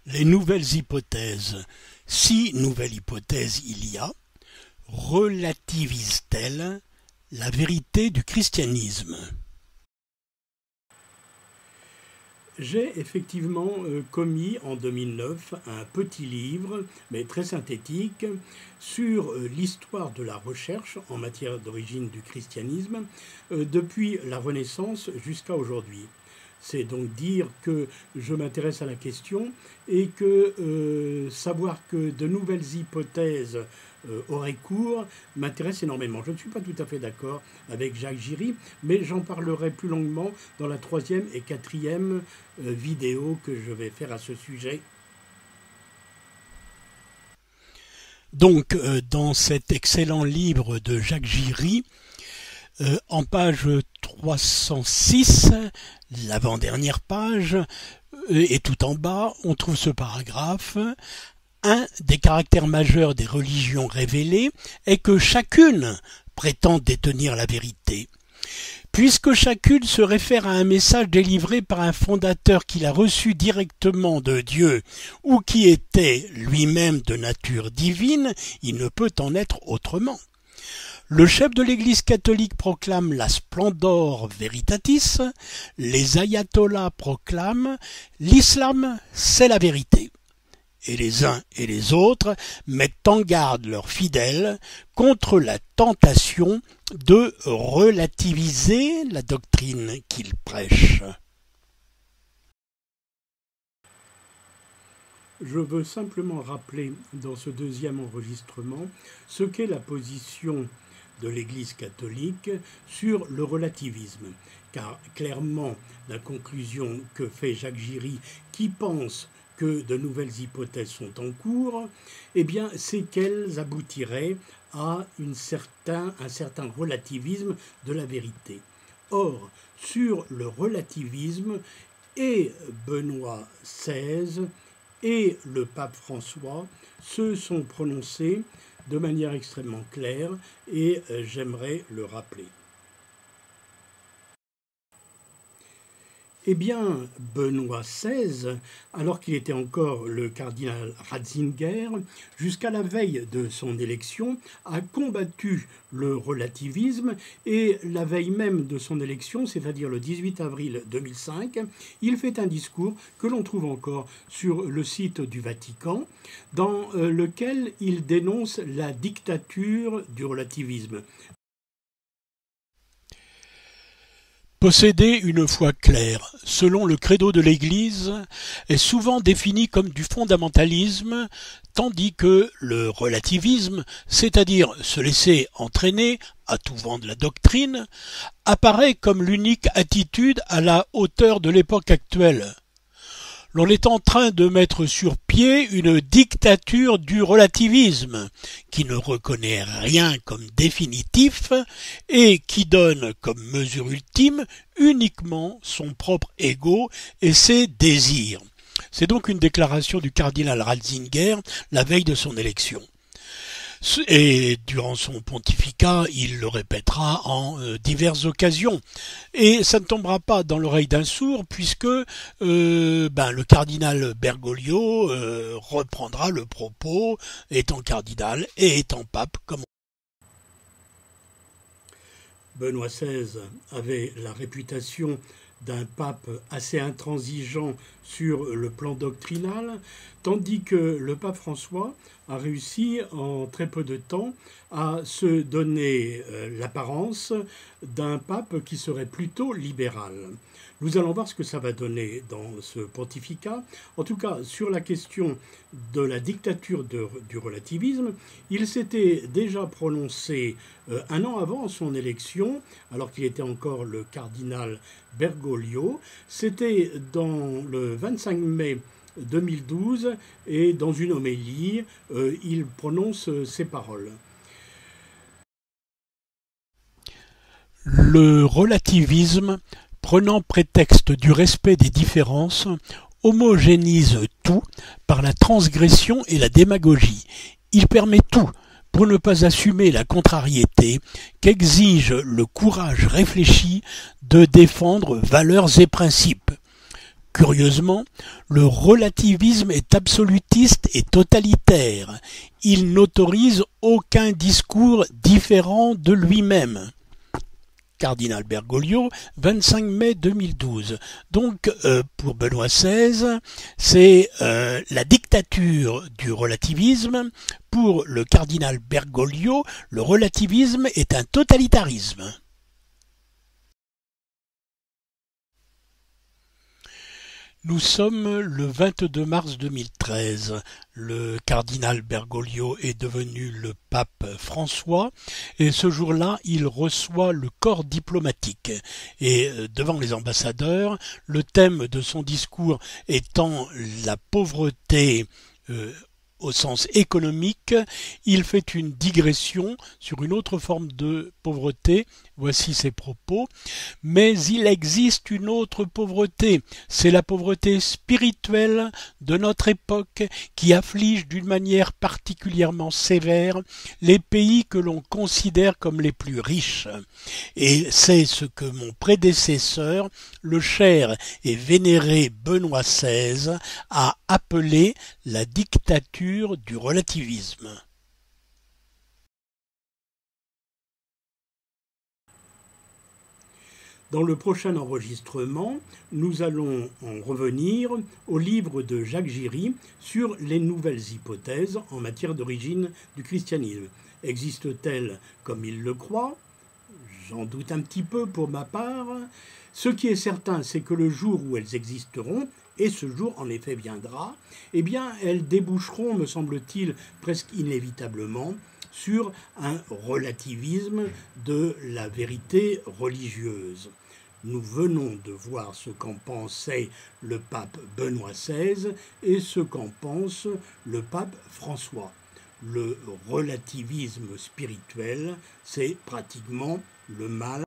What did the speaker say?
Les nouvelles hypothèses. Si nouvelles hypothèses il y a, relativisent-elles la vérité du christianisme? J'ai effectivement commis en 2009 un petit livre, mais très synthétique, sur l'histoire de la recherche en matière d'origine du christianisme depuis la Renaissance jusqu'à aujourd'hui. C'est donc dire que je m'intéresse à la question et que savoir que de nouvelles hypothèses auraient cours m'intéresse énormément. Je ne suis pas tout à fait d'accord avec Jacques Giry, mais j'en parlerai plus longuement dans la 3e et 4e vidéo que je vais faire à ce sujet. Donc, dans cet excellent livre de Jacques Giry, en page 306, l'avant-dernière page, et tout en bas, on trouve ce paragraphe. Un des caractères majeurs des religions révélées est que chacune prétend détenir la vérité. Puisque chacune se réfère à un message délivré par un fondateur qui l'a reçu directement de Dieu ou qui était lui-même de nature divine, il ne peut en être autrement. Le chef de l'Église catholique proclame la Splendor Veritatis, les ayatollahs proclament l'islam, c'est la vérité. Et les uns et les autres mettent en garde leurs fidèles contre la tentation de relativiser la doctrine qu'ils prêchent. Je veux simplement rappeler dans ce deuxième enregistrement ce qu'est la position de l'Église catholique sur le relativisme, car clairement la conclusion que fait Jacques Giry, qui pense que de nouvelles hypothèses sont en cours, eh bien c'est qu'elles aboutiraient à un certain relativisme de la vérité. Or, sur le relativisme, et Benoît XVI et le pape François se sont prononcés de manière extrêmement claire et j'aimerais le rappeler. Eh bien, Benoît XVI, alors qu'il était encore le cardinal Ratzinger, jusqu'à la veille de son élection, a combattu le relativisme et la veille même de son élection, c'est-à-dire le 18 avril 2005, il fait un discours que l'on trouve encore sur le site du Vatican, dans lequel il dénonce la dictature du relativisme. Posséder une foi claire, selon le credo de l'Église, est souvent défini comme du fondamentalisme, tandis que le relativisme, c'est-à-dire se laisser entraîner à tout vent de la doctrine, apparaît comme l'unique attitude à la hauteur de l'époque actuelle. L'on est en train de mettre sur pied une dictature du relativisme, qui ne reconnaît rien comme définitif et qui donne comme mesure ultime uniquement son propre ego et ses désirs. C'est donc une déclaration du cardinal Ratzinger la veille de son élection. Et durant son pontificat, il le répétera en diverses occasions. Et ça ne tombera pas dans l'oreille d'un sourd, puisque le cardinal Bergoglio reprendra le propos, étant cardinal et étant pape. Comme Benoît XVI avait la réputation d'un pape assez intransigeant sur le plan doctrinal, tandis que le pape François a réussi en très peu de temps à se donner l'apparence d'un pape qui serait plutôt libéral. Nous allons voir ce que ça va donner dans ce pontificat. En tout cas, sur la question de la dictature du relativisme, il s'était déjà prononcé un an avant son élection, alors qu'il était encore le cardinal Bergoglio. C'était dans le 25 mai 2012, et dans une homélie, il prononce ces paroles. Le relativisme, prenant prétexte du respect des différences, homogénise tout par la transgression et la démagogie. Il permet tout pour ne pas assumer la contrariété qu'exige le courage réfléchi de défendre valeurs et principes. Curieusement, le relativisme est absolutiste et totalitaire. Il n'autorise aucun discours différent de lui-même. Cardinal Bergoglio, 25 mai 2012. Donc, pour Benoît XVI, c'est la dictature du relativisme. Pour le cardinal Bergoglio, le relativisme est un totalitarisme. Nous sommes le 22 mars 2013. Le cardinal Bergoglio est devenu le pape François et ce jour-là, il reçoit le corps diplomatique. Et devant les ambassadeurs, le thème de son discours étant la pauvreté au sens économique, il fait une digression sur une autre forme de pauvreté. Voici ses propos. Mais il existe une autre pauvreté, c'est la pauvreté spirituelle de notre époque qui afflige d'une manière particulièrement sévère les pays que l'on considère comme les plus riches. Et c'est ce que mon prédécesseur, le cher et vénéré Benoît XVI, a appelé la dictature du relativisme. Dans le prochain enregistrement, nous allons en revenir au livre de Jacques Giry sur les nouvelles hypothèses en matière d'origine du christianisme. Existe-t-elle comme il le croit? J'en doute un petit peu pour ma part. Ce qui est certain, c'est que le jour où elles existeront, et ce jour en effet viendra, eh bien elles déboucheront, me semble-t-il, presque inévitablement, sur un relativisme de la vérité religieuse. Nous venons de voir ce qu'en pensait le pape Benoît XVI et ce qu'en pense le pape François. Le relativisme spirituel, c'est pratiquement le mal